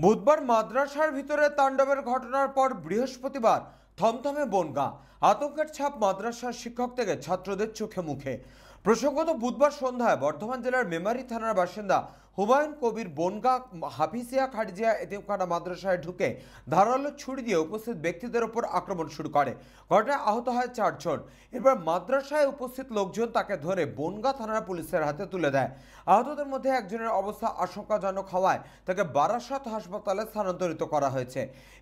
বুধবার মাদ্রাসার ভিতরে তাণ্ডবের ঘটনার পর বৃহস্পতিবার থমথমে বনগাঁ। আতঙ্কের ছাপ মাদ্রাসার শিক্ষক থেকে ছাত্রদের চোখে মুখে। প্রসঙ্গত বুধবার সন্ধ্যায় বর্ধমান জেলার মেমারি থানার বাসিন্দা হুমায়ুন কবির বনগাঁ হাফিজিয়া খাদিজা এতিমখানা মাদ্রাসায় ঢুকে ধারালো ছুরি দিয়ে উপস্থিত ব্যক্তিদের ওপর আক্রমণ শুরু করে। ঘটনায় আহত হয় 4 জন। এরপর মাদ্রাসায় উপস্থিত লোকজন তাকে ধরে বনগাঁ থানার পুলিশের হাতে তুলে দেয়। আহতদের মধ্যে একজনের অবস্থা আশঙ্কাজনক হওয়ায় তাকে বারাসত হাসপাতালে স্থানান্তরিত করা হয়েছে।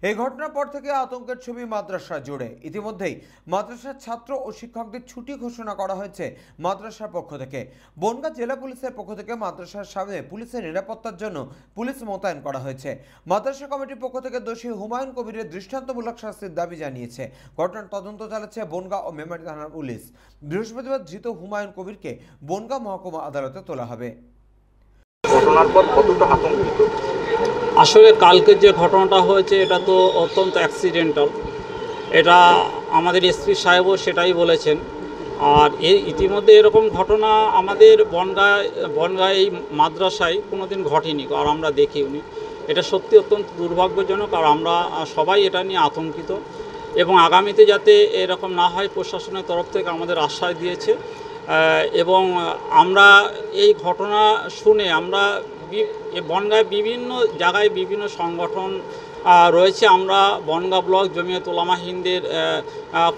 এই ঘটনার পর থেকে আতঙ্কের ছবি মাদ্রাসা জুড়ে। ইতিমধ্যেই মাদ্রাসার ছাত্র ও শিক্ষকদের ছুটি ঘোষণা করা হয়েছে মাদ্রাসার পক্ষ থেকে। বনগাঁ জেলা পুলিশের পক্ষ থেকে মাদ্রাসার সামনে পুলিশের নিরাপত্তার জন্য পুলিশ মোতায়েন করা হয়েছে। মাদ্রাসা কমিটির পক্ষ থেকে দোষী হুমায়ুন কবিরের দৃষ্টান্তমূলক শাস্তির দাবি জানিয়েছে। ঘটনার তদন্ত চালাচ্ছে বনগাঁ ও মেমারি থানার পুলিশ। বৃহস্পতিবার ধৃত হুমায়ুন কবিরকে বনগাঁ মহকুমা আদালতে তোলা হবে। ঘটনার পর কতটা আতঙ্কিত? আসলে কালকে যে ঘটনাটা হয়েছে এটা তো অত্যন্ত অ্যাক্সিডেন্টাল। এটা আমাদের এসপি সাহেবও সেটাই বলেছেন। আর ইতিমধ্যে এরকম ঘটনা আমাদের বনগাঁ এই মাদ্রাসায় কোনোদিন ঘটেনি, আর আমরা দেখিনি। এটা সত্যি অত্যন্ত দুর্ভাগ্যজনক, আর আমরা সবাই এটা নিয়ে আতঙ্কিত। এবং আগামীতে যাতে এরকম না হয় প্রশাসনের তরফ থেকে আমাদের আশ্বাস দিয়েছে। এবং আমরা এই ঘটনা শুনে আমরা বনগাঁয় বিভিন্ন জায়গায় বিভিন্ন সংগঠন রয়েছে। আমরা বনগাঁ ব্লক জমিয়ত উলামা হিন্দের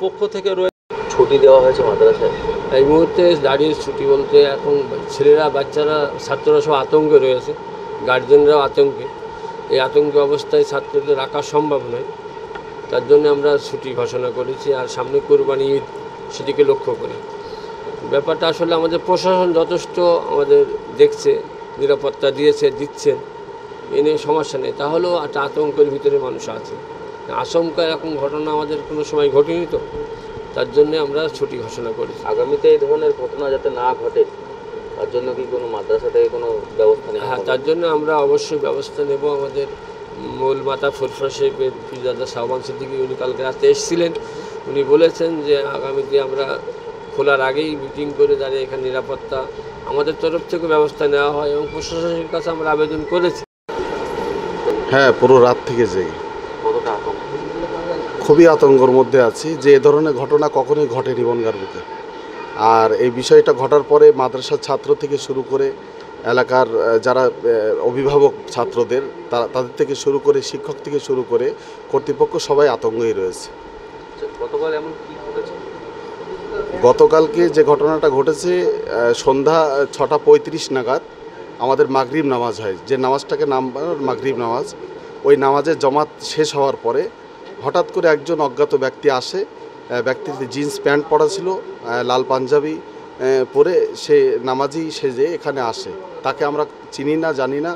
পক্ষ থেকে ছুটি দেওয়া হয়েছে মাদ্রাসায়। এই মুহূর্তে দাঁড়িয়ে ছুটি বলতে এখন ছেলেরা, বাচ্চারা, ছাত্ররা সব আতঙ্কে রয়েছে, গার্জেনরাও আতঙ্কে। এই আতঙ্কে অবস্থায় ছাত্রদের রাখা সম্ভব নয়, তার জন্য আমরা ছুটি ঘোষণা করেছি। আর সামনে কোরবানি ঈদ, সেটিকে লক্ষ্য করে ব্যাপারটা আসলে আমাদের প্রশাসন যথেষ্ট আমাদের দেখছে, নিরাপত্তা দিচ্ছেন, এ নিয়ে সমস্যা নেই। তাহলেও একটা আতঙ্কের ভিতরে মানুষ আছে। আশঙ্কা এরকম ঘটনা আমাদের কোনো সময় ঘটেনি, তো তার জন্য আমরা ছুটি ঘোষণা করেছি। আগামীতে এই ধরনের ঘটনা যাতে না ঘটে তার জন্য কি কোনো মাদ্রাসা থেকে কোনো ব্যবস্থা নেওয়া? হ্যাঁ, তার জন্য আমরা অবশ্যই ব্যবস্থা নেব। আমাদের মূল মাতা ফুরফুরা শরীফের পীরজাদা শাহবান সিদ্দিকী উনি কালকে রাতে এসেছিলেন। উনি বলেছেন যে আগামীতে আমরা খোলার আগেই মিটিং করে দাঁড়িয়ে এখানে নিরাপত্তা আমাদের তরফ থেকে ব্যবস্থা নেওয়া হয়, এবং প্রশাসনের কাছে আমরা আবেদন করেছি। হ্যাঁ, পুরো রাত থেকে যাই কতটা আতঙ্ক? খুবই আতঙ্কের মধ্যে আছি যে এ ধরনের ঘটনা কখনোই ঘটেনি বনগাঁর বুকে। আর এই বিষয়টা ঘটার পরে মাদ্রাসার ছাত্র থেকে শুরু করে এলাকার যারা অভিভাবক ছাত্রদের তাদের থেকে শুরু করে শিক্ষক থেকে শুরু করে কর্তৃপক্ষ সবাই আতঙ্কেই রয়েছে। গতকাল এমন কি ঘটেছে? গতকালকে যে ঘটনাটা ঘটেছে সন্ধ্যা 6:35 নাগাদ আমাদের মাগরিব নামাজ হয়, যে নামাজটাকে নাম মাগরিব নামাজ। ওই নামাজের জমাত শেষ হওয়ার পরে হঠাৎ করে একজন অজ্ঞাত ব্যক্তি আসে। ব্যক্তিটি জিন্স প্যান্ট পরা ছিল, লাল পাঞ্জাবি পরে সে নামাজি সেজে এখানে আসে। তাকে আমরা চিনি না, জানি না,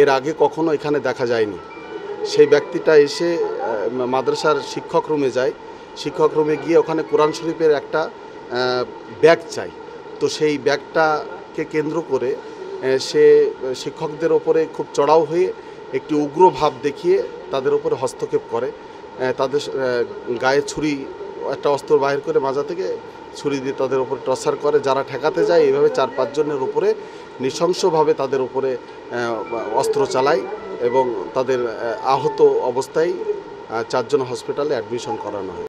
এর আগে কখনো এখানে দেখা যায়নি। সেই ব্যক্তিটা এসে মাদ্রাসার শিক্ষক রুমে যায়। শিক্ষক রুমে গিয়ে ওখানে কোরআন শরীফের একটা ব্যাগ চাই। তো সেই ব্যাগটাকে কেন্দ্র করে সে শিক্ষকদের ওপরে খুব চড়াও হয়ে একটি উগ্র ভাব দেখিয়ে তাদের ওপরে হস্তক্ষেপ করে। তাদের গায়ে ছুরি, একটা অস্ত্র বাহির করে মাজা থেকে ছুরি দিয়ে তাদের উপরে টর্চার করে। যারা ঠেকাতে যায় এইভাবে 4-5 জনের উপরে নৃশংসভাবে তাদের উপরে অস্ত্র চালায়, এবং তাদের আহত অবস্থায় 4 জন হসপিটালে অ্যাডমিশন করানো হয়।